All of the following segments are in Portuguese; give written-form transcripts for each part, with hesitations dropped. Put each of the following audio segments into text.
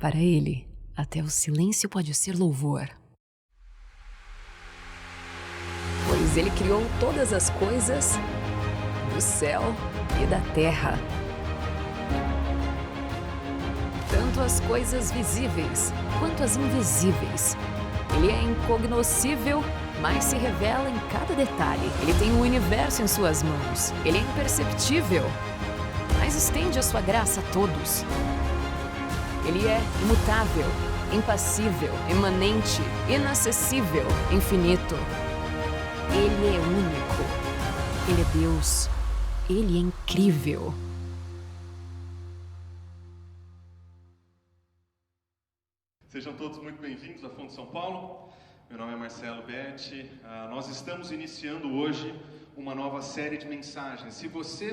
Para ele, até o silêncio pode ser louvor. Pois ele criou todas as coisas do céu e da terra. Tanto as coisas visíveis quanto as invisíveis. Ele é incognoscível, mas se revela em cada detalhe. Ele tem o universo em suas mãos. Ele é imperceptível, mas estende a sua graça a todos. Ele é imutável, impassível, imanente, inacessível, infinito. Ele é único. Ele é Deus. Ele é incrível. Sejam todos muito bem-vindos à Fonte São Paulo. Meu nome é Marcelo Betti. Nós estamos iniciando hoje uma nova série de mensagens. Se você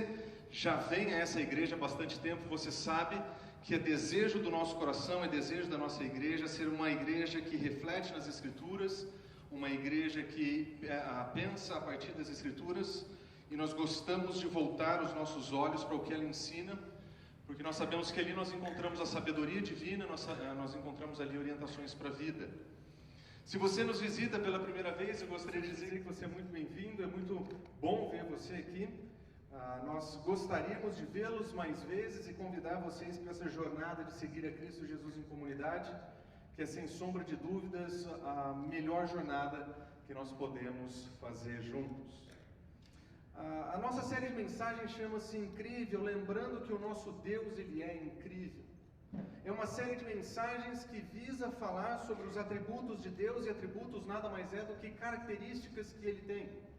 já vem a essa igreja há bastante tempo, você sabe que é desejo do nosso coração, é desejo da nossa igreja ser uma igreja que reflete nas Escrituras, uma igreja que pensa a partir das Escrituras, e nós gostamos de voltar os nossos olhos para o que ela ensina, porque nós sabemos que ali nós encontramos a sabedoria divina, nós encontramos ali orientações para a vida. Se você nos visita pela primeira vez, eu gostaria de dizer que você é muito bem-vindo, é muito bom ver você aqui. Nós gostaríamos de vê-los mais vezes e convidar vocês para essa jornada de seguir a Cristo Jesus em comunidade, que é sem sombra de dúvidas a melhor jornada que nós podemos fazer juntos. A nossa série de mensagens chama-se Incrível, lembrando que o nosso Deus, Ele é incrível. É uma série de mensagens que visa falar sobre os atributos de Deus, e atributos nada mais é do que características que Ele tem.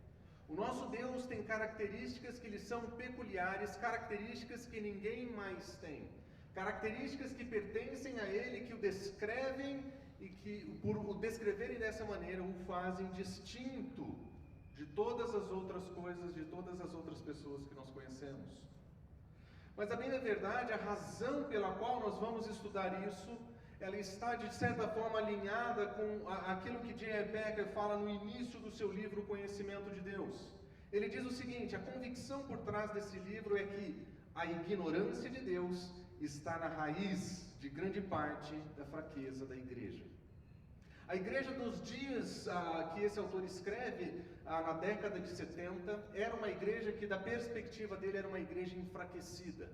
O nosso Deus tem características que lhe são peculiares, características que ninguém mais tem. Características que pertencem a Ele, que o descrevem e que, por o descreverem dessa maneira, o fazem distinto de todas as outras coisas, de todas as outras pessoas que nós conhecemos. Mas a bem da verdade, a razão pela qual nós vamos estudar isso, ela está de certa forma alinhada com aquilo que J.I. Packer fala no início do seu livro O Conhecimento de Deus. Ele diz o seguinte: a convicção por trás desse livro é que a ignorância de Deus está na raiz de grande parte da fraqueza da igreja. A igreja dos dias que esse autor escreve, na década de 70, era uma igreja que, da perspectiva dele, era uma igreja enfraquecida.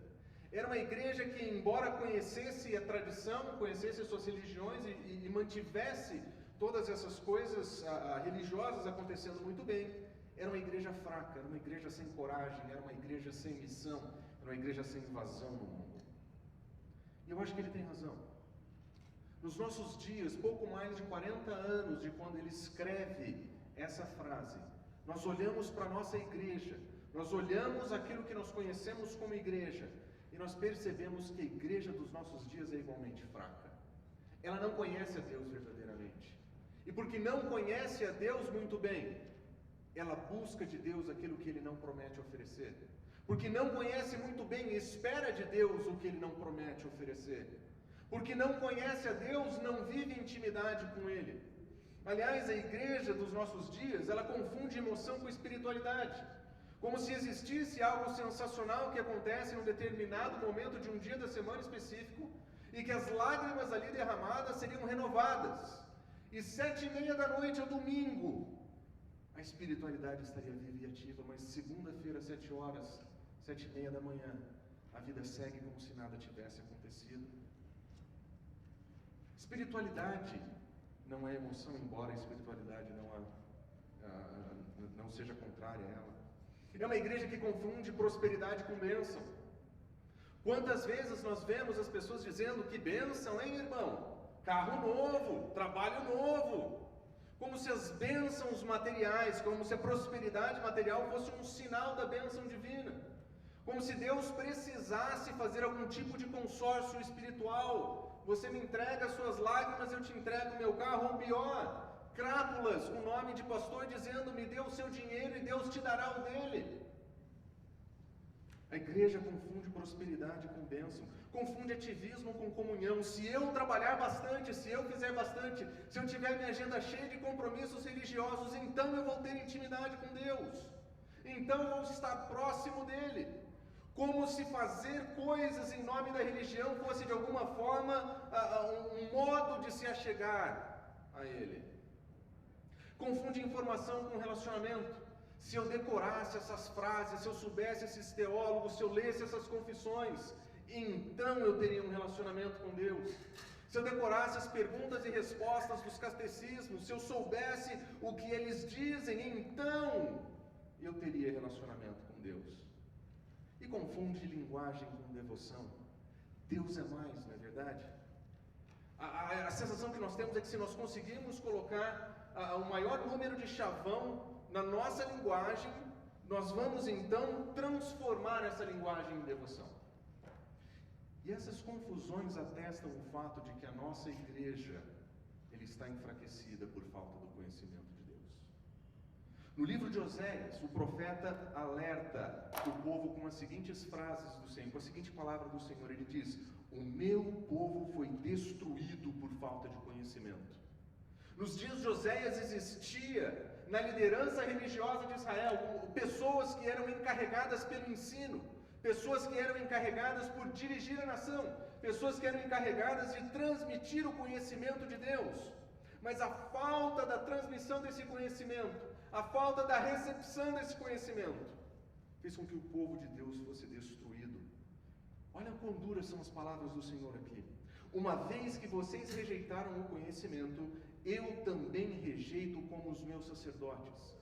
Era uma igreja que, embora conhecesse a tradição, conhecesse as suas religiões e mantivesse todas essas coisas religiosas acontecendo muito bem, era uma igreja fraca, era uma igreja sem coragem, era uma igreja sem missão, era uma igreja sem invasão no mundo. E eu acho que ele tem razão. Nos nossos dias, pouco mais de 40 anos de quando ele escreve essa frase, nós olhamos para a nossa igreja, nós olhamos aquilo que nós conhecemos como igreja, e nós percebemos que a igreja dos nossos dias é igualmente fraca. Ela não conhece a Deus verdadeiramente. E porque não conhece a Deus muito bem, ela busca de Deus aquilo que Ele não promete oferecer. Porque não conhece muito bem e espera de Deus o que Ele não promete oferecer. Porque não conhece a Deus, não vive intimidade com Ele. Aliás, a igreja dos nossos dias, ela confunde emoção com espiritualidade. Como se existisse algo sensacional que acontece em um determinado momento de um dia da semana específico, e que as lágrimas ali derramadas seriam renovadas. E 7h30 da noite, ao domingo, a espiritualidade estaria viva e ativa, mas segunda-feira, 7 horas, 7h30 da manhã, a vida segue como se nada tivesse acontecido. Espiritualidade não é emoção, embora a espiritualidade não seja contrária a ela. É uma igreja que confunde prosperidade com bênção. Quantas vezes nós vemos as pessoas dizendo que bênção, hein, irmão? Carro novo, trabalho novo. Como se as bênçãos materiais, como se a prosperidade material fosse um sinal da bênção divina. Como se Deus precisasse fazer algum tipo de consórcio espiritual. Você me entrega as suas lágrimas, eu te entrego o meu carro, ou pior, crápulas, o nome de pastor dizendo, me dê o seu dinheiro e Deus te dará o dele. A igreja confunde prosperidade com bênção, confunde ativismo com comunhão. Se eu trabalhar bastante, se eu fizer bastante, se eu tiver minha agenda cheia de compromissos religiosos, então eu vou ter intimidade com Deus, então eu vou estar próximo dele. Como se fazer coisas em nome da religião fosse de alguma forma um modo de se achegar a Ele. Confunde informação com relacionamento. Se eu decorasse essas frases, se eu soubesse esses teólogos, se eu lesse essas confissões, então eu teria um relacionamento com Deus. Se eu decorasse as perguntas e respostas dos catecismos, se eu soubesse o que eles dizem, então eu teria relacionamento com Deus. E confunde linguagem com devoção. Deus é mais, não é verdade? A sensação que nós temos é que se nós conseguirmos colocar o maior número de chavão na nossa linguagem, nós vamos então transformar essa linguagem em devoção. E essas confusões atestam o fato de que a nossa igreja está enfraquecida por falta do conhecimento de Deus. No livro de Oséias, o profeta alerta o povo com as seguintes frases do Senhor, com a seguinte palavra do Senhor. Ele diz: o meu povo foi destruído por falta de conhecimento. Nos dias de Oséias existia na liderança religiosa de Israel pessoas que eram encarregadas pelo ensino, pessoas que eram encarregadas por dirigir a nação, pessoas que eram encarregadas de transmitir o conhecimento de Deus. Mas a falta da transmissão desse conhecimento, a falta da recepção desse conhecimento, fez com que o povo de Deus fosse destruído. Olha quão duras são as palavras do Senhor aqui. Uma vez que vocês rejeitaram o conhecimento, eu também rejeito como os meus sacerdotes.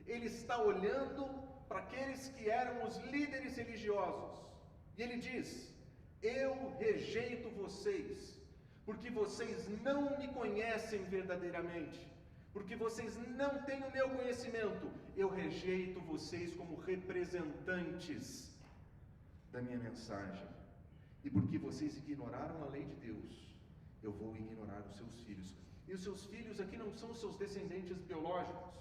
Ele está olhando para aqueles que eram os líderes religiosos. E ele diz: eu rejeito vocês, porque vocês não me conhecem verdadeiramente, porque vocês não têm o meu conhecimento. Eu rejeito vocês como representantes da minha mensagem. E porque vocês ignoraram a lei de Deus, eu vou ignorar os seus filhos. E os seus filhos aqui não são os seus descendentes biológicos.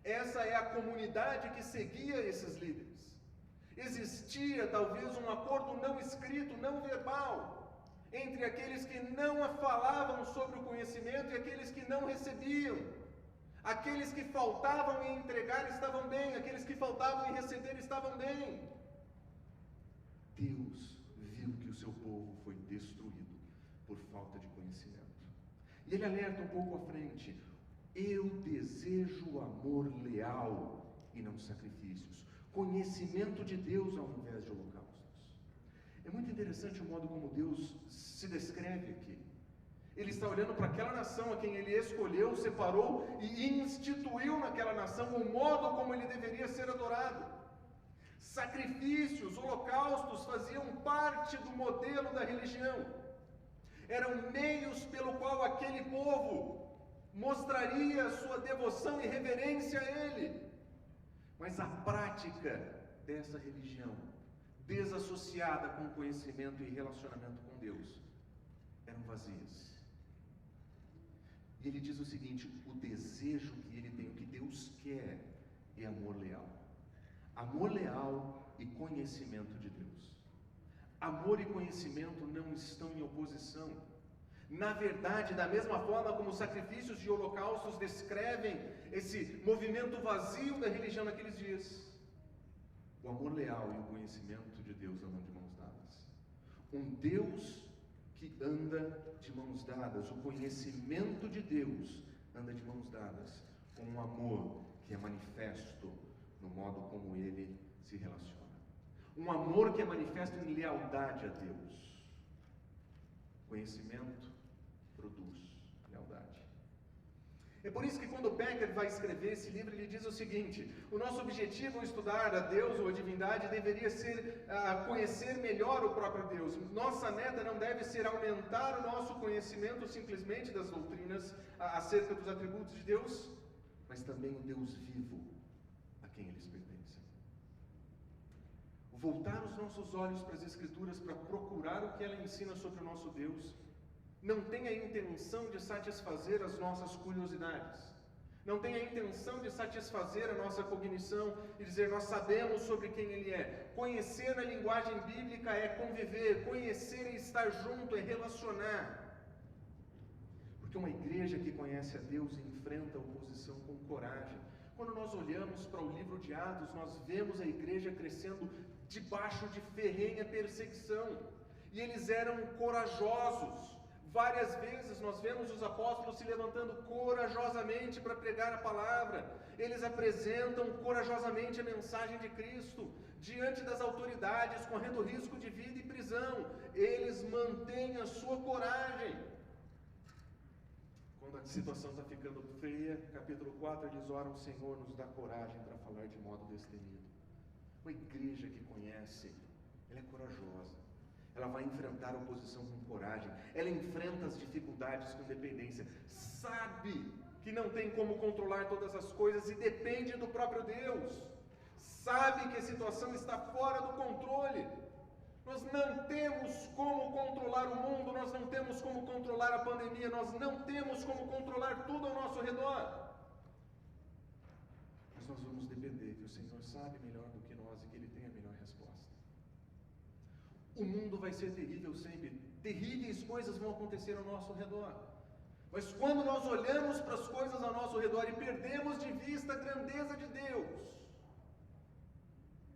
Essa é a comunidade que seguia esses líderes. Existia talvez um acordo não escrito, não verbal, entre aqueles que não falavam sobre o conhecimento e aqueles que não recebiam. Aqueles que faltavam em entregar estavam bem, aqueles que faltavam em receber estavam bem. Deus viu que o seu povo foi destruído por falta de conhecimento. E ele alerta um pouco à frente: eu desejo amor leal e não sacrifícios, conhecimento de Deus ao invés de holocaustos. É muito interessante o modo como Deus se descreve aqui. Ele está olhando para aquela nação a quem ele escolheu, separou e instituiu naquela nação o modo como ele deveria ser adorado. Sacrifícios, holocaustos faziam parte do modelo da religião. Eram meios pelo qual aquele povo mostraria sua devoção e reverência a Ele. Mas a prática dessa religião, desassociada com conhecimento e relacionamento com Deus, eram vazias. E ele diz o seguinte: o desejo que ele tem, o que Deus quer, é amor leal. Amor leal e conhecimento de Deus. Amor e conhecimento não estão em oposição. Na verdade, da mesma forma como os sacrifícios e holocaustos descrevem esse movimento vazio da religião naqueles dias, o amor leal e o conhecimento de Deus andam de mãos dadas. Um Deus que anda de mãos dadas, o conhecimento de Deus anda de mãos dadas com um amor que é manifesto no modo como ele se relaciona. Um amor que é manifesto em lealdade a Deus. Conhecimento produz lealdade. É por isso que quando Becker vai escrever esse livro, ele diz o seguinte: o nosso objetivo ao estudar a Deus ou a divindade deveria ser conhecer melhor o próprio Deus. Nossa meta não deve ser aumentar o nosso conhecimento simplesmente das doutrinas acerca dos atributos de Deus, mas também o Deus vivo a quem eles pertencem. Voltar os nossos olhos para as Escrituras para procurar o que ela ensina sobre o nosso Deus não tem a intenção de satisfazer as nossas curiosidades, não tem a intenção de satisfazer a nossa cognição e dizer nós sabemos sobre quem Ele é. Conhecer na linguagem bíblica é conviver, conhecer é estar junto, é relacionar. Porque uma igreja que conhece a Deus enfrenta a oposição com coragem. Quando nós olhamos para o livro de Atos, nós vemos a igreja crescendo debaixo de ferrenha perseguição. E eles eram corajosos. Várias vezes nós vemos os apóstolos se levantando corajosamente para pregar a palavra. Eles apresentam corajosamente a mensagem de Cristo diante das autoridades, correndo risco de vida e prisão. Eles mantêm a sua coragem. Quando a situação está ficando feia, capítulo 4, eles oram: Senhor, nos dá coragem para falar de modo destemido. Uma igreja que conhece, ela é corajosa. Ela vai enfrentar a oposição com coragem. Ela enfrenta as dificuldades com dependência. Sabe que não tem como controlar todas as coisas e depende do próprio Deus. Sabe que a situação está fora do controle. Nós não temos como controlar o mundo, nós não temos como controlar a pandemia, nós não temos como controlar tudo ao nosso redor. Mas nós vamos depender que o Senhor sabe melhor do que nós e que Ele tem a melhor resposta. O mundo vai ser terrível sempre, terríveis coisas vão acontecer ao nosso redor. Mas quando nós olhamos para as coisas ao nosso redor e perdemos de vista a grandeza de Deus,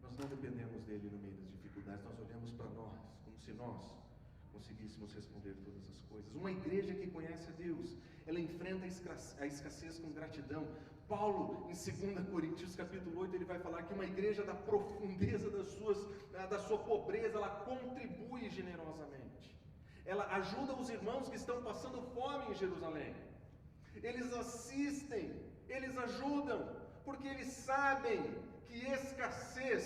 nós não dependemos dele no meio das dificuldades, nós olhamos para nós, como se nós conseguíssemos responder todas as coisas. Uma igreja que conhece a Deus, ela enfrenta a escassez com gratidão. Paulo, em 2 Coríntios capítulo 8, ele vai falar que uma igreja da profundeza da sua pobreza, ela contribui generosamente. Ela ajuda os irmãos que estão passando fome em Jerusalém. Eles assistem, eles ajudam, porque eles sabem que escassez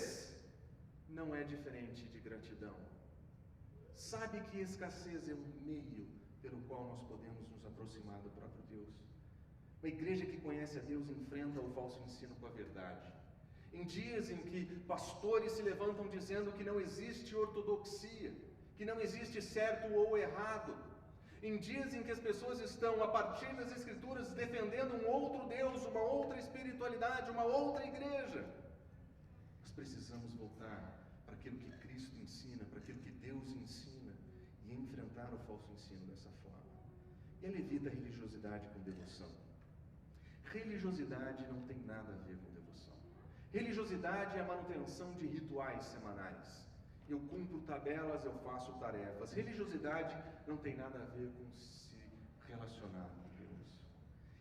não é diferente de gratidão. Sabe que escassez é um meio pelo qual nós podemos nos aproximar do próprio Deus. Uma igreja que conhece a Deus enfrenta o falso ensino com a verdade. Em dias em que pastores se levantam dizendo que não existe ortodoxia, que não existe certo ou errado, em dias em que as pessoas estão, a partir das Escrituras, defendendo um outro Deus, uma outra espiritualidade, uma outra igreja, nós precisamos voltar para aquilo que Cristo ensina, para aquilo que Deus ensina, e enfrentar o falso ensino dessa forma. E ele evita a religiosidade com devoção. Religiosidade não tem nada a ver com devoção. Religiosidade é a manutenção de rituais semanais. Eu cumpro tabelas, eu faço tarefas. Religiosidade não tem nada a ver com se relacionar com Deus.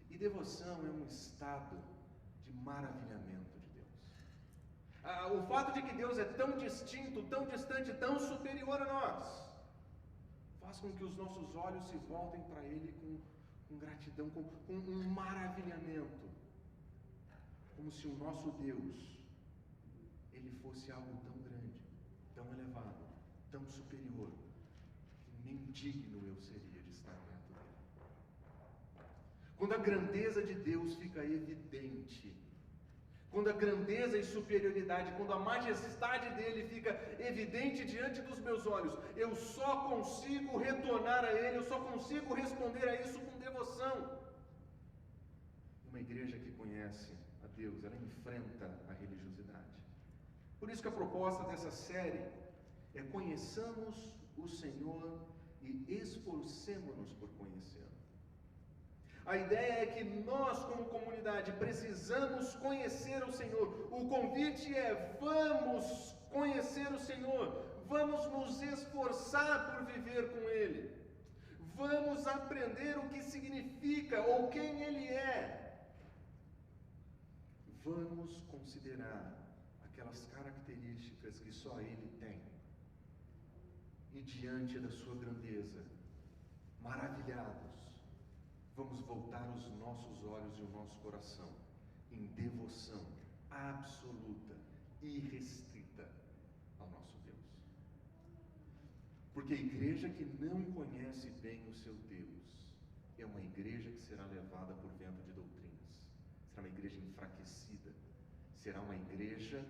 E devoção é um estado de maravilhamento de Deus. O fato de que Deus é tão distinto, tão distante, tão superior a nós, faz com que os nossos olhos se voltem para Ele com gratidão, com um maravilhamento. Como se o nosso Deus, Ele fosse algo tão grande, tão elevado, tão superior, que nem digno eu seria de estar perto dele. Quando a grandeza de Deus fica evidente, quando a grandeza e superioridade, quando a majestade dele fica evidente diante dos meus olhos, eu só consigo retornar a ele, eu só consigo responder a isso com devoção. Uma igreja que conhece a Deus, ela enfrenta a religiosidade. Por isso que a proposta dessa série é: conheçamos o Senhor e esforcemo-nos por conhecê-lo. A ideia é que nós, como comunidade, precisamos conhecer o Senhor. O convite é: vamos conhecer o Senhor, vamos nos esforçar por viver com Ele, vamos aprender o que significa ou quem Ele é. Vamos considerar aquelas características que só Ele tem. E diante da sua grandeza, maravilhados, vamos voltar os nossos olhos e o nosso coração em devoção absoluta e irrestrita ao nosso Deus. Porque a igreja que não conhece bem o seu Deus é uma igreja que será levada por vento de doutrinas. Será uma igreja enfraquecida. Será uma igreja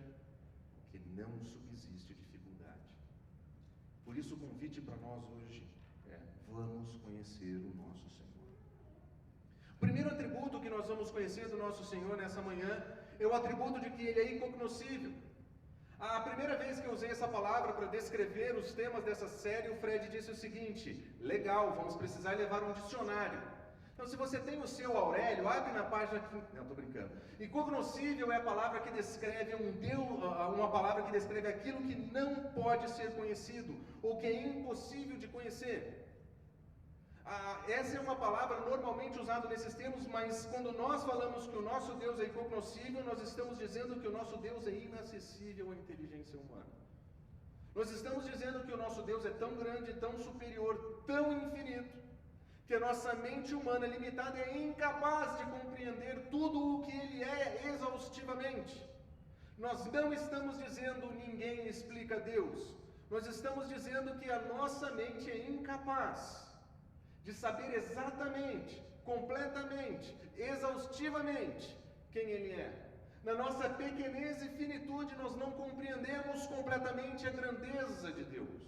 que não subsiste dificuldade. Por isso o convite para nós hoje é: vamos conhecer o nosso Senhor. O primeiro atributo que nós vamos conhecer do nosso Senhor nessa manhã é o atributo de que Ele é incognoscível. A primeira vez que eu usei essa palavra para descrever os temas dessa série, o Fred disse o seguinte: legal, vamos precisar levar um dicionário. Então, se você tem o seu Aurélio, abre na página... Não, estou brincando. Incognoscível é a palavra que descreve um Deus, uma palavra que descreve aquilo que não pode ser conhecido, ou que é impossível de conhecer. Essa é uma palavra normalmente usada nesses termos, mas quando nós falamos que o nosso Deus é incognoscível, nós estamos dizendo que o nosso Deus é inacessível à inteligência humana. Nós estamos dizendo que o nosso Deus é tão grande, tão superior, tão infinito, que a nossa mente humana limitada é incapaz de compreender tudo o que Ele é exaustivamente. Nós não estamos dizendo ninguém explica Deus. Nós estamos dizendo que a nossa mente é incapaz de saber exatamente, completamente, exaustivamente quem Ele é. Na nossa pequenez e finitude, nós não compreendemos completamente a grandeza de Deus.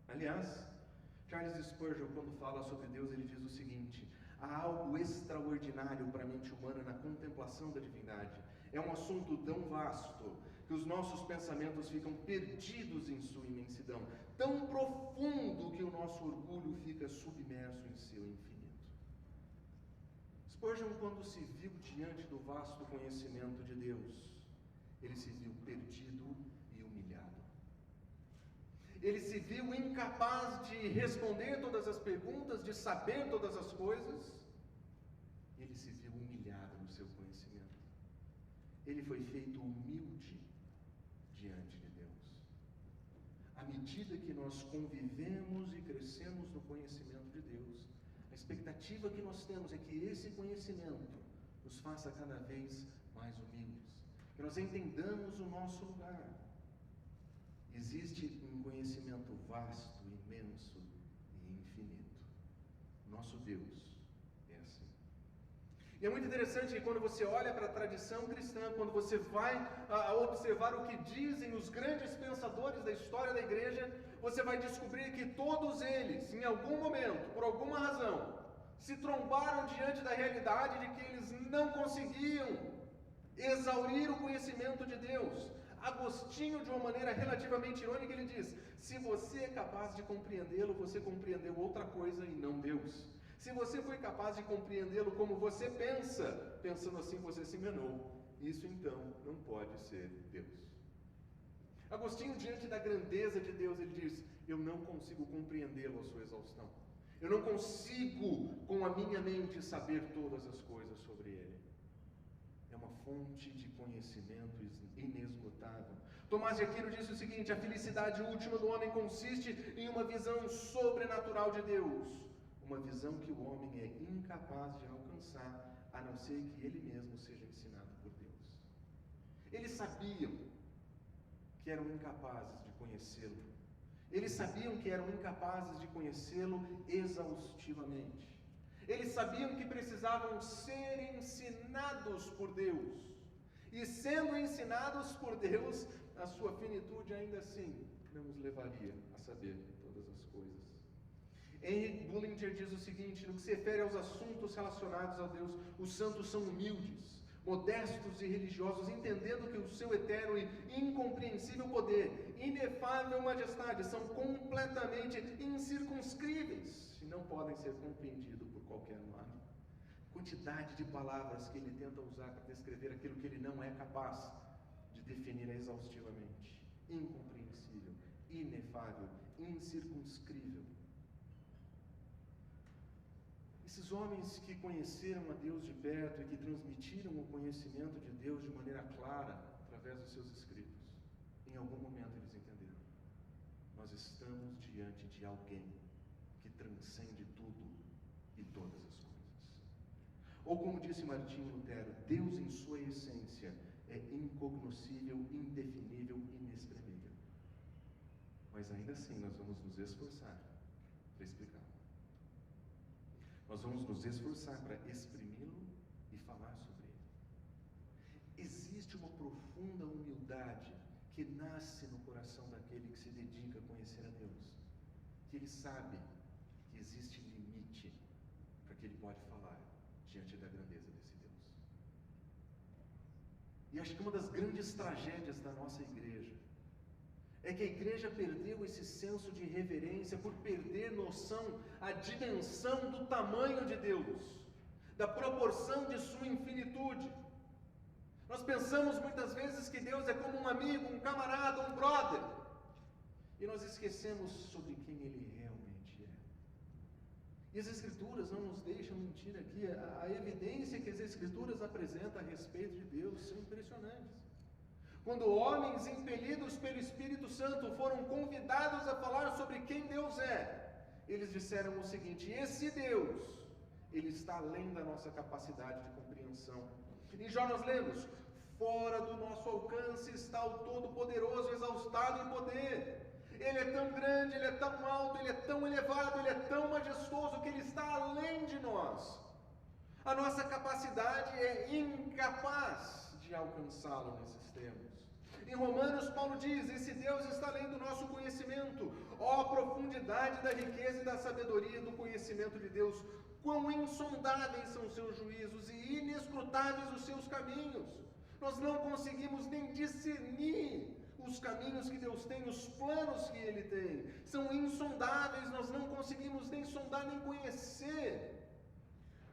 Aliás, Charles Spurgeon, quando fala sobre Deus, ele diz o seguinte: há algo extraordinário para a mente humana na contemplação da divindade. É um assunto tão vasto que os nossos pensamentos ficam perdidos em sua imensidão, tão profundo que o nosso orgulho fica submerso em seu infinito. Spurgeon, quando se viu diante do vasto conhecimento de Deus, ele se viu perdido e humilhado. Ele se viu incapaz de responder todas as perguntas, de saber todas as coisas. Ele se viu humilhado no seu conhecimento. Ele foi feito humilde diante de Deus. À medida que nós convivemos e crescemos no conhecimento de Deus, a expectativa que nós temos é que esse conhecimento nos faça cada vez mais humildes, que nós entendamos o nosso lugar. Existe um conhecimento vasto, imenso e infinito. Nosso Deus é assim. E é muito interessante que quando você olha para a tradição cristã, quando você vai observar o que dizem os grandes pensadores da história da igreja, você vai descobrir que todos eles, em algum momento, por alguma razão, se trombaram diante da realidade de que eles não conseguiam exaurir o conhecimento de Deus. Agostinho, de uma maneira relativamente irônica, ele diz: se você é capaz de compreendê-lo, você compreendeu outra coisa e não Deus. Se você foi capaz de compreendê-lo como você pensa, pensando assim você se enganou. Isso então não pode ser Deus. Agostinho, diante da grandeza de Deus, ele diz: eu não consigo compreendê-lo à sua exaustão. Eu não consigo, com a minha mente, saber todas as coisas sobre ele. É uma fonte de conhecimento inesgotável. Tomás de Aquino disse o seguinte: a felicidade última do homem consiste em uma visão sobrenatural de Deus, uma visão que o homem é incapaz de alcançar, a não ser que ele mesmo seja ensinado por Deus. Eles sabiam que eram incapazes de conhecê-lo. Eles sabiam que eram incapazes de conhecê-lo exaustivamente. Eles sabiam que precisavam ser ensinados por Deus. E sendo ensinados por Deus, a sua finitude ainda assim não os levaria a saber todas as coisas. Henry Bullinger diz o seguinte: no que se refere aos assuntos relacionados a Deus, os santos são humildes, modestos e religiosos, entendendo que o seu eterno e incompreensível poder, inefável majestade, são completamente incircunscríveis e não podem ser compreendidos por qualquer humano. Quantidade de palavras que ele tenta usar para descrever aquilo que ele não é capaz de definir exaustivamente. Incompreensível, inefável, incircunscrível. Esses homens que conheceram a Deus de perto e que transmitiram o conhecimento de Deus de maneira clara através dos seus escritos, em algum momento eles entenderam: nós estamos diante de alguém que transcende tudo e todas as coisas. Ou como disse Martinho Lutero, Deus em sua essência é incognoscível, indefinível, inexprimível. Mas ainda assim nós vamos nos esforçar para explicá-lo. Nós vamos nos esforçar para exprimi-lo e falar sobre ele. Existe uma profunda humildade que nasce no coração daquele que se dedica a conhecer a Deus, que ele sabe que existe limite para que ele pode falar diante da grandeza desse Deus. E acho que uma das grandes tragédias da nossa igreja é que a igreja perdeu esse senso de reverência por perder noção, a dimensão do tamanho de Deus, da proporção de sua infinitude. Nós pensamos muitas vezes que Deus é como um amigo, um camarada, um brother, e nós esquecemos sobre quem Ele realmente é. E as Escrituras não nos deixam mentir aqui. A evidência que as Escrituras apresentam a respeito de Deus são impressionantes. Quando homens impelidos pelo Espírito Santo foram convidados a falar sobre quem Deus é, eles disseram o seguinte: esse Deus, Ele está além da nossa capacidade de compreensão. Em Jó nós lemos: fora do nosso alcance está o Todo-Poderoso, exaustado em poder. Ele é tão grande, Ele é tão alto, Ele é tão elevado, Ele é tão majestoso que Ele está além de nós. A nossa capacidade é incapaz de alcançá-lo nesses termos. Em Romanos, Paulo diz: esse Deus está além do nosso conhecimento. Ó, a profundidade da riqueza e da sabedoria do conhecimento de Deus! Quão insondáveis são os seus juízos e inescrutáveis os seus caminhos! Nós não conseguimos nem discernir os caminhos que Deus tem, os planos que Ele tem. São insondáveis, nós não conseguimos nem sondar, nem conhecer.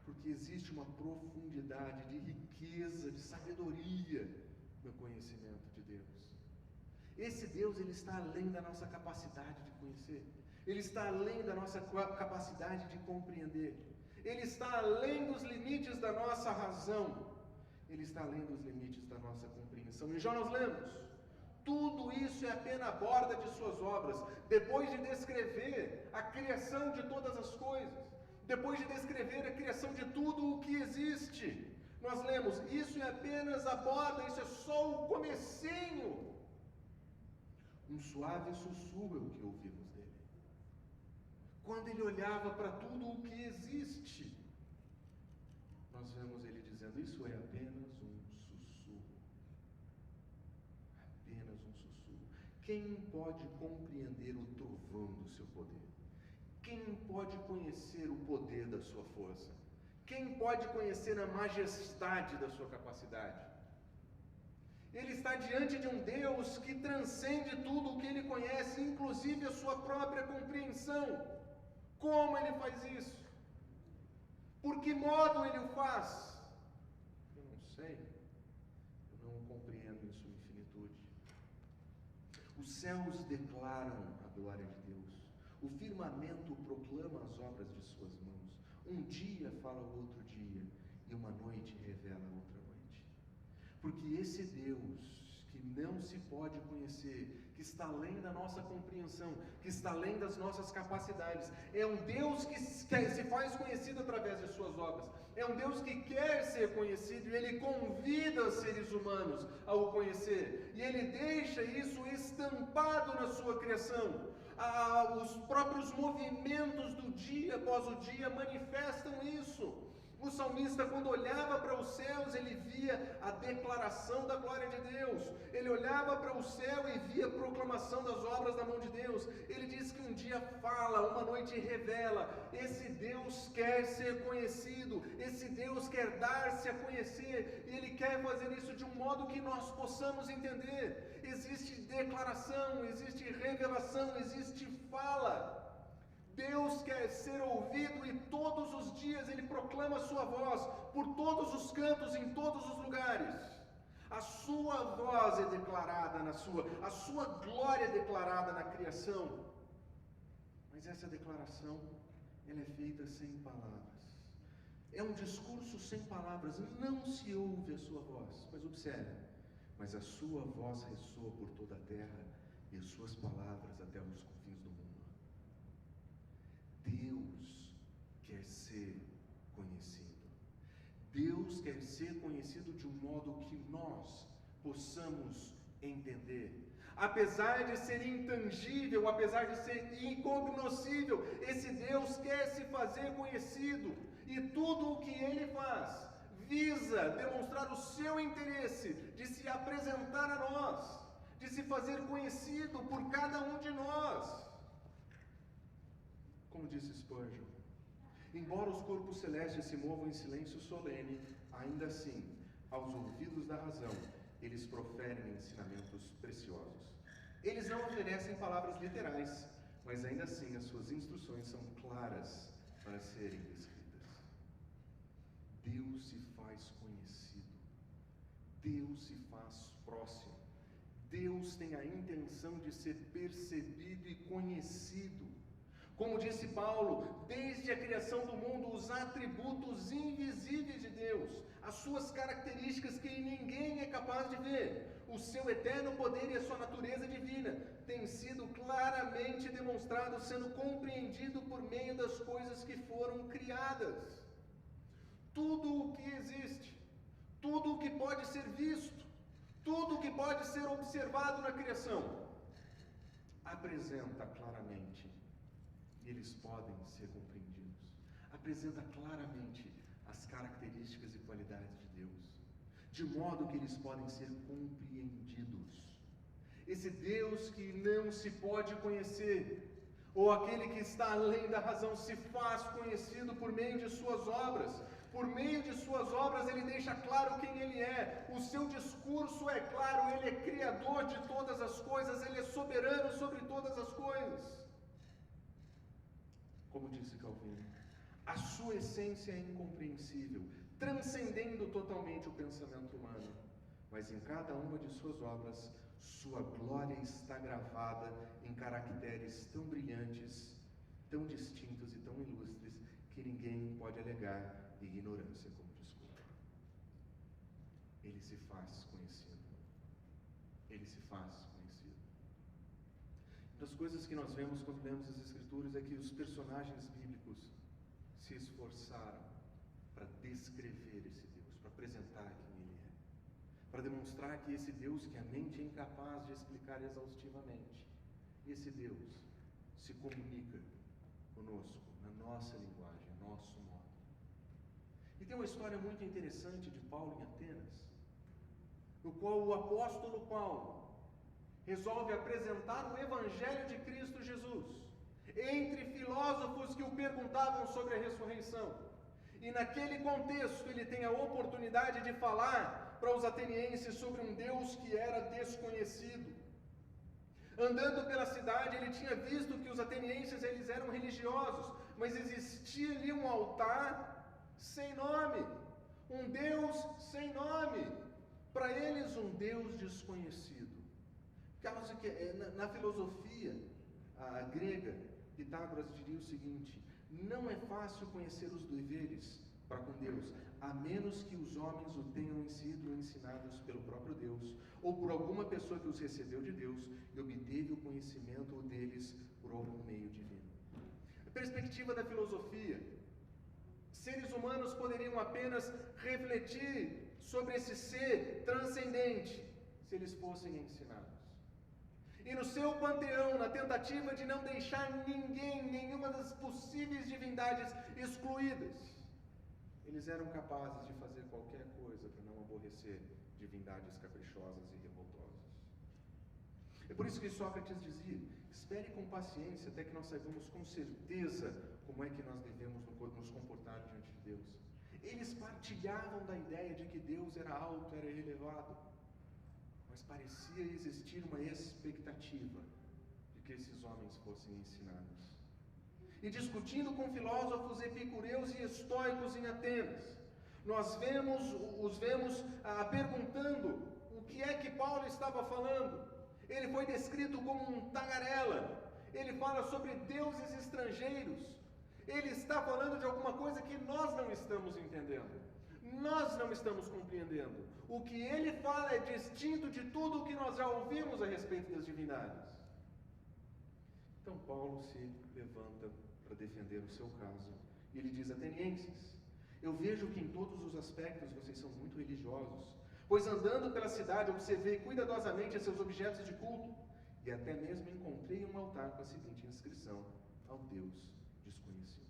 Porque existe uma profundidade de riqueza, de sabedoria no conhecimento de Deus. Esse Deus, Ele está além da nossa capacidade de conhecer. Ele está além da nossa capacidade de compreender. Ele está além dos limites da nossa razão. Ele está além dos limites da nossa compreensão. Em Jó nós lemos: tudo isso é apenas a borda de suas obras. Depois de descrever a criação de todas as coisas, depois de descrever a criação de tudo o que existe, nós lemos: isso é apenas a borda, isso é só o comecinho. Um suave sussurro é o que ouvimos dele. Quando ele olhava para tudo o que existe, nós vemos ele dizendo: isso é apenas um sussurro. Apenas um sussurro. Quem pode compreender o trovão do seu poder? Quem pode conhecer o poder da sua força? Quem pode conhecer a majestade da sua capacidade? Ele está diante de um Deus que transcende tudo o que ele conhece, inclusive a sua própria compreensão. Como ele faz isso? Por que modo ele o faz? Eu não sei. Eu não compreendo em sua infinitude. Os céus declaram a glória de Deus. O firmamento proclama as obras de suas mãos. Um dia fala o outro dia, e uma noite revela outra noite. Porque esse Deus, que não se pode conhecer, que está além da nossa compreensão, que está além das nossas capacidades, é um Deus que se faz conhecido através de suas obras. É um Deus que quer ser conhecido e Ele convida os seres humanos a o conhecer. E Ele deixa isso estampado na sua criação. Os próprios movimentos do dia após o dia manifestam isso. O salmista, quando olhava para os céus, ele via a declaração da glória de Deus. Ele olhava para o céu e via a proclamação das obras da mão de Deus. Ele diz que um dia fala, uma noite revela. Esse Deus quer ser conhecido. Esse Deus quer dar-se a conhecer. E Ele quer fazer isso de um modo que nós possamos entender. Existe declaração, existe revelação, existe fala. Deus quer ser ouvido e todos os dias Ele proclama a sua voz por todos os cantos, em todos os lugares. A sua voz é declarada a sua glória é declarada na criação. Mas essa declaração, ela é feita sem palavras. É um discurso sem palavras, não se ouve a sua voz. Mas observe, mas a sua voz ressoa por toda a terra e as suas palavras até os confins do mundo. Deus quer ser conhecido. Deus quer ser conhecido de um modo que nós possamos entender. Apesar de ser intangível, apesar de ser incognoscível, esse Deus quer se fazer conhecido. E tudo o que Ele faz visa demonstrar o seu interesse de se apresentar a nós, de se fazer conhecido por cada um de nós. Como disse Spurgeon, embora os corpos celestes se movam em silêncio solene, ainda assim, aos ouvidos da razão, eles proferem ensinamentos preciosos. Eles não oferecem palavras literais, mas ainda assim as suas instruções são claras para serem descritas. Deus se faz conhecido. Deus se faz próximo. Deus tem a intenção de ser percebido e conhecido. Como disse Paulo, desde a criação do mundo, os atributos invisíveis de Deus, as suas características que ninguém é capaz de ver, o seu eterno poder e a sua natureza divina, têm sido claramente demonstrados, sendo compreendido por meio das coisas que foram criadas. Tudo o que existe, tudo o que pode ser visto, tudo o que pode ser observado na criação, apresenta claramente, e eles podem ser compreendidos, apresenta claramente as características e qualidades de Deus, de modo que eles podem ser compreendidos. Esse Deus que não se pode conhecer, ou aquele que está além da razão, se faz conhecido por meio de suas obras. Por meio de suas obras, ele deixa claro quem ele é. O seu discurso é claro, ele é criador de todas as coisas, ele é soberano sobre todas as coisas. Como disse Calvino, a sua essência é incompreensível, transcendendo totalmente o pensamento humano. Mas em cada uma de suas obras, sua glória está gravada em caracteres tão brilhantes, tão distintos e tão ilustres, que ninguém pode alegar ignorância como desculpa. Ele se faz conhecido. Ele se faz conhecido. Uma das coisas que nós vemos quando lemos as Escrituras é que os personagens bíblicos se esforçaram para descrever esse Deus, para apresentar quem ele é, para demonstrar que esse Deus que a mente é incapaz de explicar exaustivamente, esse Deus se comunica conosco, na nossa linguagem, nosso modo. E tem uma história muito interessante de Paulo em Atenas, no qual o apóstolo Paulo resolve apresentar o Evangelho de Cristo Jesus entre filósofos que o perguntavam sobre a ressurreição. E naquele contexto ele tem a oportunidade de falar para os atenienses sobre um Deus que era desconhecido. Andando pela cidade, ele tinha visto que os atenienses eles eram religiosos, mas existia ali um altar sem nome, um Deus sem nome, para eles um Deus desconhecido. Causa que na filosofia grega, Pitágoras diria o seguinte: não é fácil conhecer os deveres para com Deus, a menos que os homens o tenham sido ensinados pelo próprio Deus, ou por alguma pessoa que os recebeu de Deus e obteve o conhecimento deles por algum meio divino. A perspectiva da filosofia, seres humanos poderiam apenas refletir sobre esse ser transcendente se eles fossem ensinados. E no seu panteão, na tentativa de não deixar nenhuma das possíveis divindades excluídas, eles eram capazes de fazer qualquer coisa para não aborrecer divindades caprichosas e revoltosas. É por isso que Sócrates dizia: espere com paciência até que nós saibamos com certeza como é que nós devemos nos comportar diante de Deus. Eles partilhavam da ideia de que Deus era alto, era elevado, mas parecia existir uma expectativa de que esses homens fossem ensinados. E discutindo com filósofos epicureus e estoicos em Atenas, nós os vemos perguntando o que é que Paulo estava falando. Ele foi descrito como um tagarela. Ele fala sobre deuses estrangeiros. Ele está falando de alguma coisa que nós não estamos entendendo. Nós não estamos compreendendo. O que ele fala é distinto de tudo o que nós já ouvimos a respeito das divindades. Então Paulo se levanta para defender o seu caso. E ele diz: atenienses, eu vejo que em todos os aspectos vocês são muito religiosos, pois andando pela cidade observei cuidadosamente seus objetos de culto, e até mesmo encontrei um altar com a seguinte inscrição: ao Deus desconhecido.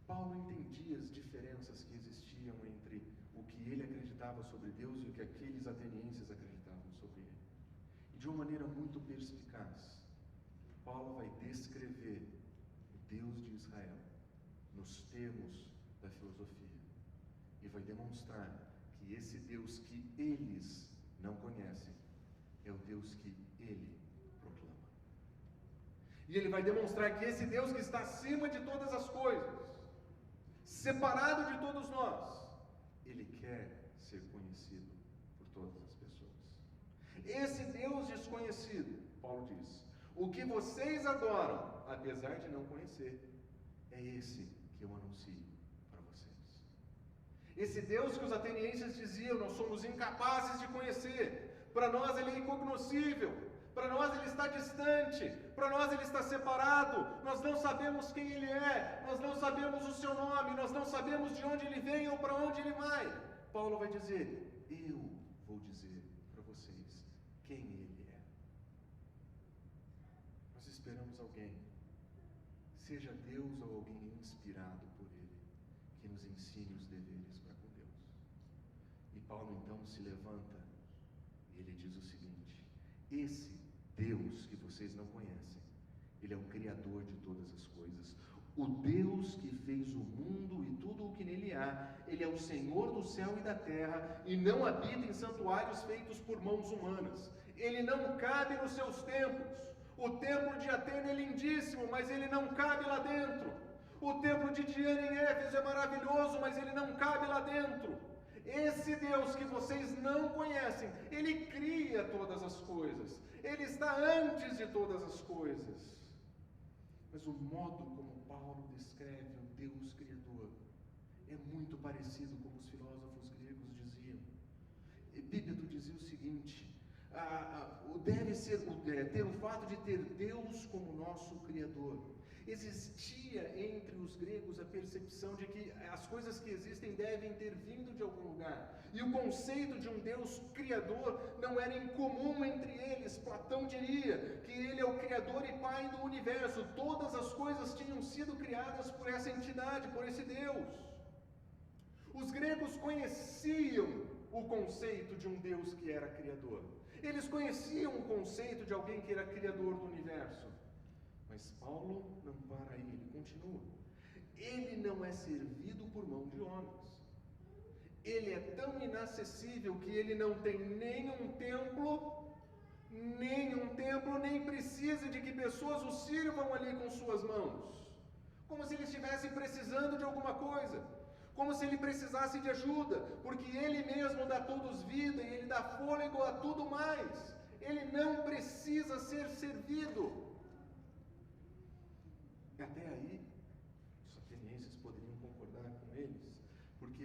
Paulo entendia as diferenças que existiam entre o que ele acreditava sobre Deus e o que aqueles atenienses acreditavam sobre ele. E de uma maneira muito perspicaz, Paulo vai descrever o Deus de Israel nos termos da filosofia e vai demonstrar que esse Deus que eles não conhecem é o Deus Deus que ele proclama. E ele vai demonstrar que esse Deus que está acima de todas as coisas, separado de todos nós, ele quer ser conhecido por todas as pessoas. Esse Deus desconhecido, Paulo diz, o que vocês adoram, apesar de não conhecer, é esse que eu anuncio para vocês. Esse Deus que os atenienses diziam, nós somos incapazes de conhecer, para nós ele é incognoscível, para nós ele está distante, para nós ele está separado, nós não sabemos quem ele é, nós não sabemos o seu nome, nós não sabemos de onde ele vem ou para onde ele vai. Paulo vai dizer, eu vou dizer para vocês quem ele é. Nós esperamos alguém, seja Deus ou alguém inspirado por ele, que nos ensine os deveres para com Deus. E Paulo então se levanta e ele diz o seguinte: esse Deus que vocês não conhecem, ele é o Criador de todas as coisas, o Deus que fez o mundo e tudo o que nele há, ele é o Senhor do céu e da terra, e não habita em santuários feitos por mãos humanas, ele não cabe nos seus templos. O templo de Atena é lindíssimo, mas ele não cabe lá dentro. O templo de Diana em Éfeso é maravilhoso, mas ele não cabe lá dentro. Esse Deus que vocês não conhecem, ele cria todas as coisas, ele está antes de todas as coisas. Mas o modo como Paulo descreve o Deus Criador é muito parecido com os filósofos gregos diziam. Epíteto dizia o seguinte: deve ser ter o fato de ter Deus como nosso Criador. Existia entre os gregos a percepção de que as coisas que existem devem ter vindo de algum lugar. E o conceito de um Deus Criador não era incomum entre eles. Platão diria que ele é o Criador e Pai do universo. Todas as coisas tinham sido criadas por essa entidade, por esse Deus. Os gregos conheciam o conceito de um Deus que era Criador. Eles conheciam o conceito de alguém que era Criador do universo. Mas Paulo não para aí, ele continua. Ele não é servido por mão de homens. Ele é tão inacessível que ele não tem nenhum templo, nem precisa de que pessoas o sirvam ali com suas mãos. Como se ele estivesse precisando de alguma coisa. Como se ele precisasse de ajuda, porque ele mesmo dá a todos vida e ele dá fôlego a tudo mais. Ele não precisa ser servido. Até aí, os atenienses poderiam concordar com eles, porque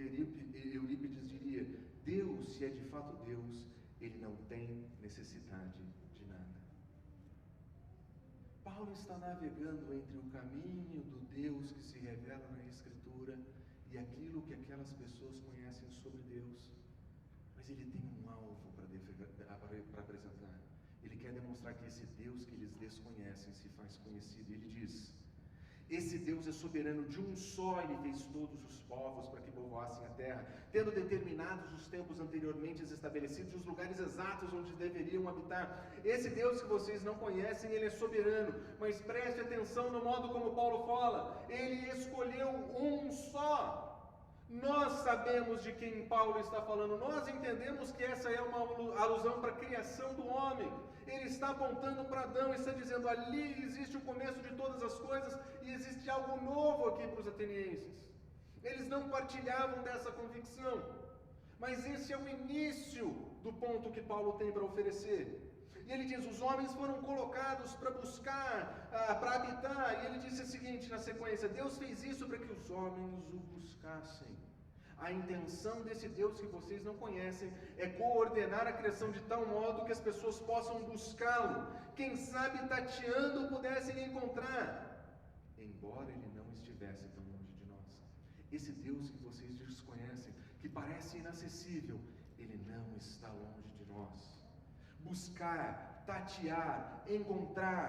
Eurípides diria: Deus, se é de fato Deus, ele não tem necessidade de nada. Paulo está navegando entre o caminho do Deus que se revela na Escritura e aquilo que aquelas pessoas conhecem sobre Deus, mas ele tem um alvo para apresentar. Ele quer demonstrar que esse Deus que eles desconhecem se faz conhecido. Ele diz: esse Deus é soberano, de um só ele fez todos os povos para que povoassem a terra, tendo determinados os tempos anteriormente estabelecidos, os lugares exatos onde deveriam habitar. Esse Deus que vocês não conhecem, ele é soberano, mas preste atenção no modo como Paulo fala, ele escolheu um só. Nós sabemos de quem Paulo está falando, nós entendemos que essa é uma alusão para a criação do homem. Ele está apontando para Adão e está dizendo: ali existe o começo de todas as coisas e existe algo novo aqui para os atenienses. Eles não partilhavam dessa convicção, mas esse é o início do ponto que Paulo tem para oferecer. E ele diz: os homens foram colocados para buscar, para habitar. E ele disse o seguinte na sequência: Deus fez isso para que os homens o buscassem. A intenção desse Deus que vocês não conhecem é coordenar a criação de tal modo que as pessoas possam buscá-lo. Quem sabe tateando pudessem encontrar, embora ele não estivesse tão longe de nós. Esse Deus que vocês desconhecem, que parece inacessível, ele não está longe de nós. Buscar, tatear, encontrar,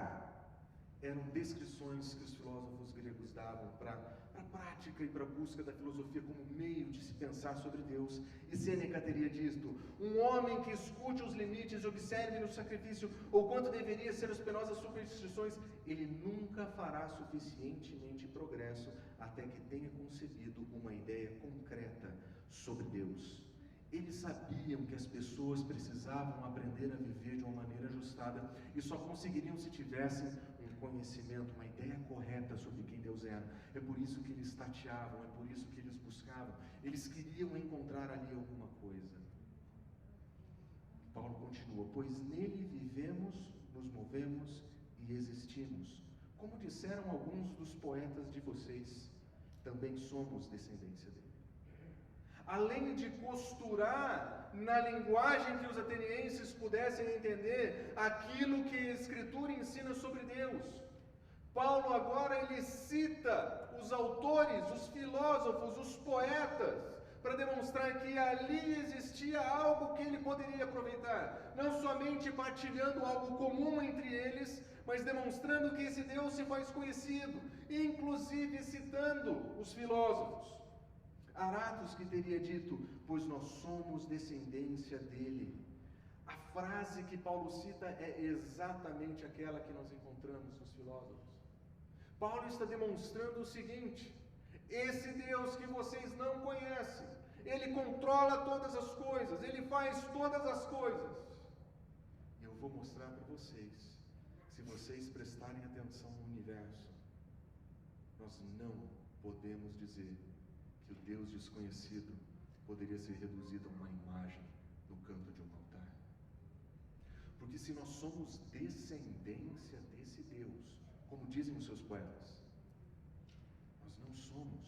eram descrições que os filósofos gregos davam para a prática e para a busca da filosofia como meio de se pensar sobre Deus. E Sêneca teria dito: um homem que escute os limites e observe no sacrifício ou quanto deveria ser as penosas superstições, ele nunca fará suficientemente progresso até que tenha concebido uma ideia concreta sobre Deus. Eles sabiam que as pessoas precisavam aprender a viver de uma maneira ajustada e só conseguiriam se tivessem um conhecimento, uma ideia correta sobre quem Deus era. É por isso que eles tateavam, é por isso que eles buscavam. Eles queriam encontrar ali alguma coisa. Paulo continua: pois nele vivemos, nos movemos e existimos. Como disseram alguns dos poetas de vocês, também somos descendência dele. Além de costurar na linguagem que os atenienses pudessem entender aquilo que a Escritura ensina sobre Deus, Paulo agora ele cita os autores, os filósofos, os poetas, para demonstrar que ali existia algo que ele poderia aproveitar, não somente partilhando algo comum entre eles, mas demonstrando que esse Deus se faz conhecido, inclusive citando os filósofos. Aratos que teria dito: pois nós somos descendência dele. A frase que Paulo cita é exatamente aquela que nós encontramos nos filósofos. Paulo está demonstrando o seguinte: esse Deus que vocês não conhecem, ele controla todas as coisas, ele faz todas as coisas. E eu vou mostrar para vocês, se vocês prestarem atenção no universo, nós não podemos dizer que o Deus desconhecido poderia ser reduzido a uma imagem no canto de um altar. Porque se nós somos descendência desse Deus, como dizem os seus poetas, nós não somos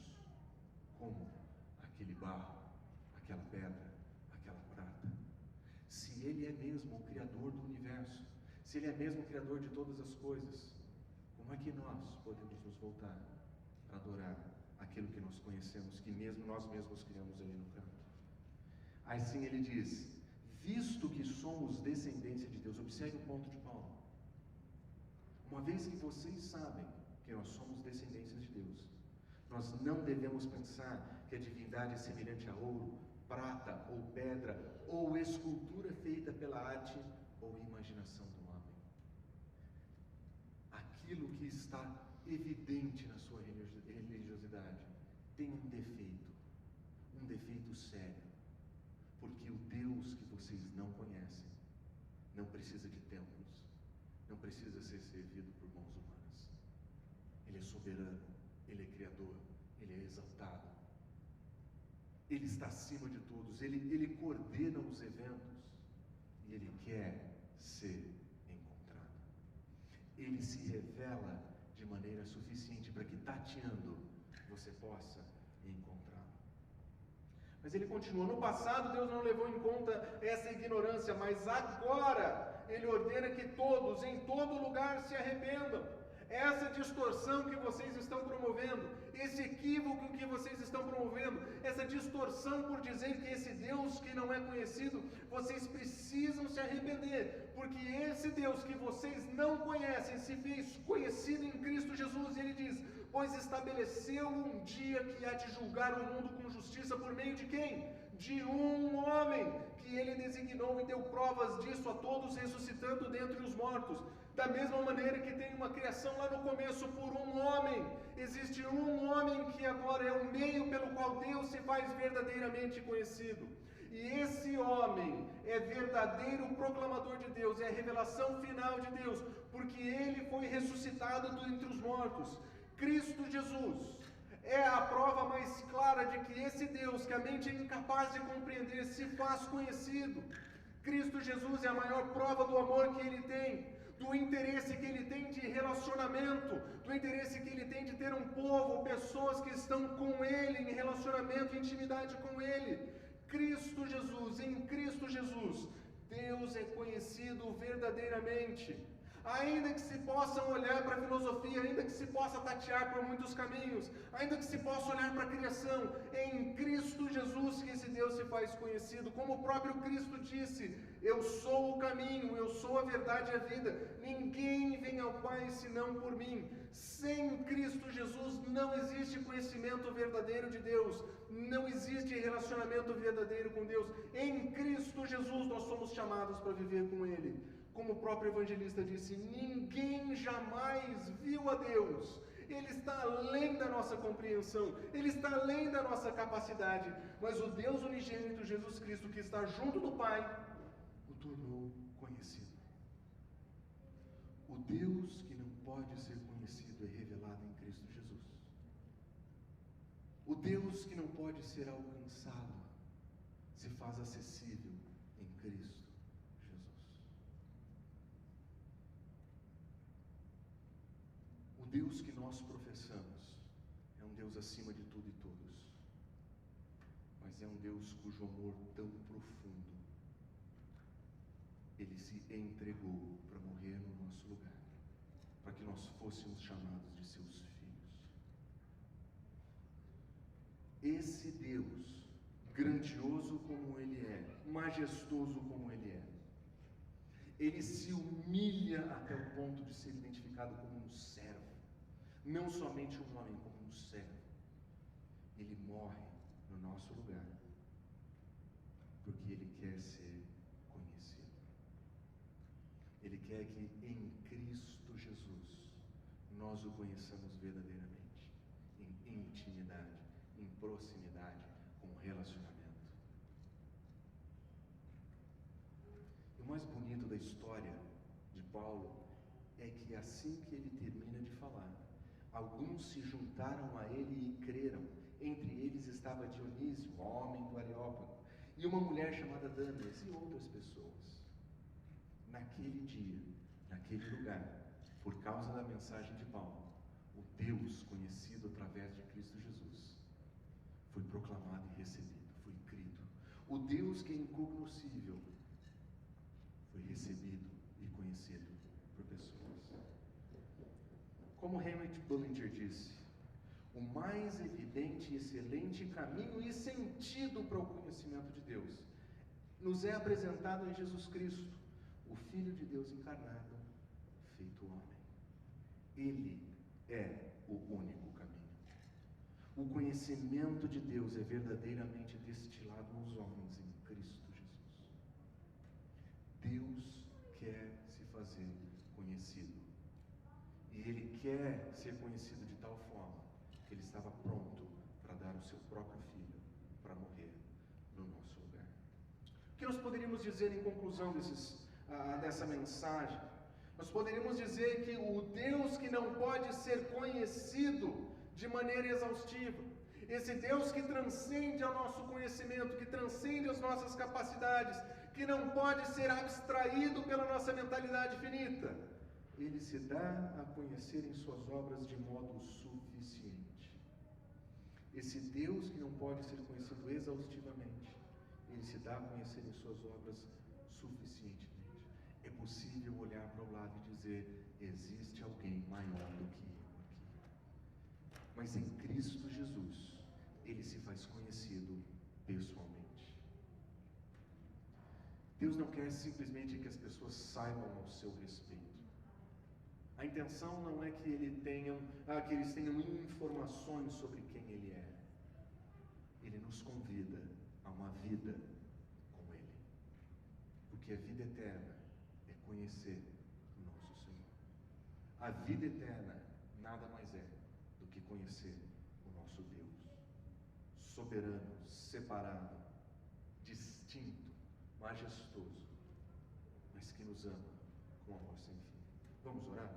como aquele barro, aquela pedra, aquela prata. Se Ele é mesmo o Criador do universo, se Ele é mesmo o Criador de todas as coisas, como é que nós podemos nos voltar para adorar aquilo que nós conhecemos, que mesmo nós mesmos criamos ali no canto? Assim ele diz: visto que somos descendência de Deus. Observe o ponto de Paulo. Uma vez que vocês sabem que nós somos descendências de Deus, nós não devemos pensar que a divindade é semelhante a ouro, prata ou pedra, ou escultura feita pela arte ou imaginação do homem. Aquilo que está evidente na sua religiosidade tem um defeito sério, porque o Deus que vocês não conhecem não precisa de templos, não precisa ser servido por mãos humanas. Ele é soberano, Ele é criador, Ele é exaltado, Ele está acima de todos, Ele coordena os eventos e Ele quer ser encontrado. Ele se revela de maneira suficiente para que, tateando, você possa encontrá-lo. Mas ele continua: no passado Deus não levou em conta essa ignorância, mas agora Ele ordena que todos, em todo lugar, se arrependam. Essa distorção que vocês estão promovendo, esse equívoco que vocês estão promovendo, essa distorção por dizer que esse Deus que não é conhecido, vocês precisam se arrepender, porque esse Deus que vocês não conhecem se fez conhecido em Cristo Jesus. E ele diz: pois estabeleceu um dia que há de julgar o mundo com justiça por meio de quem? De um homem, que ele designou e deu provas disso a todos, ressuscitando dentre os mortos. Da mesma maneira que tem uma criação lá no começo por um homem, existe um homem que agora é o meio pelo qual Deus se faz verdadeiramente conhecido. E esse homem é verdadeiro proclamador de Deus, é a revelação final de Deus, porque ele foi ressuscitado dentre os mortos. Cristo Jesus é a prova mais clara de que esse Deus, que a mente é incapaz de compreender, se faz conhecido. Cristo Jesus é a maior prova do amor que Ele tem, do interesse que Ele tem de relacionamento, do interesse que Ele tem de ter um povo, pessoas que estão com Ele, em relacionamento e intimidade com Ele. Cristo Jesus, em Cristo Jesus, Deus é conhecido verdadeiramente. Ainda que se possam olhar para a filosofia, ainda que se possa tatear por muitos caminhos, ainda que se possa olhar para a criação, é em Cristo Jesus que esse Deus se faz conhecido. Como o próprio Cristo disse: eu sou o caminho, eu sou a verdade e a vida, ninguém vem ao Pai senão por mim. Sem Cristo Jesus não existe conhecimento verdadeiro de Deus, não existe relacionamento verdadeiro com Deus. Em Cristo Jesus nós somos chamados para viver com Ele. Como o próprio evangelista disse: ninguém jamais viu a Deus. Ele está além da nossa compreensão, Ele está além da nossa capacidade, mas o Deus unigênito Jesus Cristo, que está junto do Pai, o tornou conhecido. Deus que não pode ser conhecido é revelado em Cristo Jesus. O Deus que não pode ser alcançado se faz acessível em Cristo Jesus. O Deus que nós professamos é um Deus acima de tudo e todos, mas é um Deus cujo amor tão profundo, Ele se entregou para morrer no nosso lugar, para que nós fôssemos chamados de seus filhos. Esse Deus, grandioso como Ele é, majestoso como Ele é, Ele se humilha até o ponto de ser identificado como um servo, não somente um homem, como um servo. Ele morre no nosso lugar, porque Ele quer ser conhecido. Ele quer que em Cristo Jesus nós o conheçamos verdadeiramente, em intimidade, em proximidade, com relacionamento. E o mais bonito da história de Paulo é que assim que ele termina de falar, alguns se juntaram a ele e creram. Entre eles estava Dionísio, homem do Areópago, e uma mulher chamada Dâmaris e outras pessoas. Naquele dia, naquele lugar, por causa da mensagem de Paulo, o Deus conhecido através de Cristo Jesus foi proclamado e recebido, foi crido. O Deus que é incognoscível foi recebido e conhecido por pessoas. Como Heinrich Bullinger disse, o mais evidente e excelente caminho e sentido para o conhecimento de Deus nos é apresentado em Jesus Cristo, o Filho de Deus encarnado, feito homem. Ele é o único caminho. O conhecimento de Deus é verdadeiramente destilado aos homens em Cristo Jesus. Deus quer se fazer conhecido. E Ele quer ser conhecido de tal forma que Ele estava pronto para dar o seu próprio Filho para morrer no nosso lugar. O que nós poderíamos dizer em conclusão dessa mensagem? Nós poderíamos dizer que o Deus que não pode ser conhecido de maneira exaustiva, esse Deus que transcende ao nosso conhecimento, que transcende as nossas capacidades, que não pode ser abstraído pela nossa mentalidade finita, Ele se dá a conhecer em suas obras de modo suficiente. Esse Deus que não pode ser conhecido exaustivamente, Ele se dá a conhecer em suas obras suficientemente. É possível olhar para o lado e dizer, existe alguém maior do que eu aqui. Mas em Cristo Jesus, Ele se faz conhecido pessoalmente. Deus não quer simplesmente que as pessoas saibam ao seu respeito. A intenção não é que eles tenham informações sobre quem Ele é. Ele nos convida a uma vida com Ele. Porque a vida eterna é conhecer o nosso Senhor. A vida eterna nada mais é do que conhecer o nosso Deus. Soberano, separado, distinto, majestoso, mas que nos ama com amor sem fim. Vamos orar?